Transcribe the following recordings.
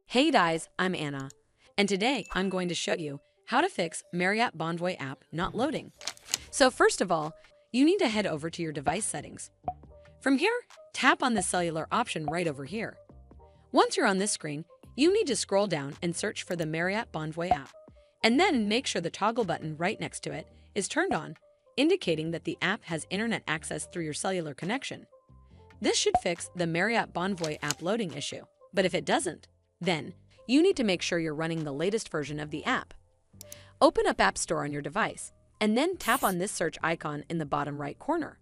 Hey guys, I'm Anna, and today I'm going to show you how to fix Marriott Bonvoy app not loading. So first of all, you need to head over to your device settings. From here, tap on the cellular option right over here. Once you're on this screen, you need to scroll down and search for the Marriott Bonvoy app, and then make sure the toggle button right next to it is turned on, indicating that the app has internet access through your cellular connection. This should fix the Marriott Bonvoy app loading issue, but if it doesn't, then you need to make sure you're running the latest version of the app. Open up App Store on your device, and then tap on this search icon in the bottom right corner.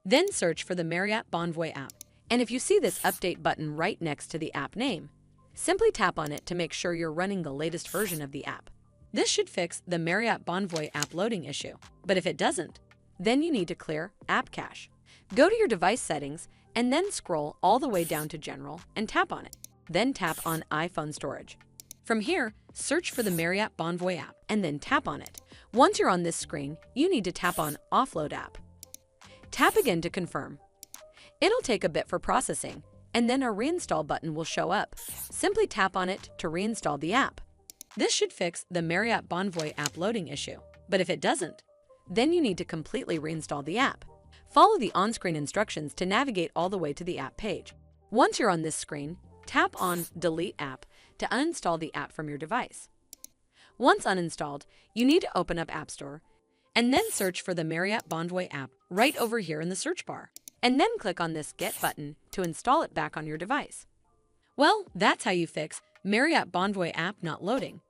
Then search for the Marriott Bonvoy app, and if you see this update button right next to the app name, simply tap on it to make sure you're running the latest version of the app. This should fix the Marriott Bonvoy app loading issue, but if it doesn't, then you need to clear app cache. Go to your device settings and then scroll all the way down to General and tap on it. Then tap on iPhone storage. From here, search for the Marriott Bonvoy app and then tap on it. Once you're on this screen, you need to tap on Offload app. Tap again to confirm. It'll take a bit for processing, and then a reinstall button will show up. Simply tap on it to reinstall the app. This should fix the Marriott Bonvoy app loading issue, but if it doesn't, then you need to completely reinstall the app. Follow the on-screen instructions to navigate all the way to the app page. Once you're on this screen, tap on Delete App to uninstall the app from your device. Once uninstalled, you need to open up App Store and then search for the Marriott Bonvoy app right over here in the search bar, and then click on this Get button to install it back on your device. Well, that's how you fix Marriott Bonvoy app not loading.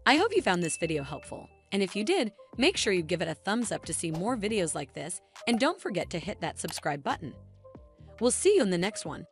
I hope you found this video helpful, and if you did, make sure you give it a thumbs up to see more videos like this, and don't forget to hit that subscribe button. We'll see you in the next one.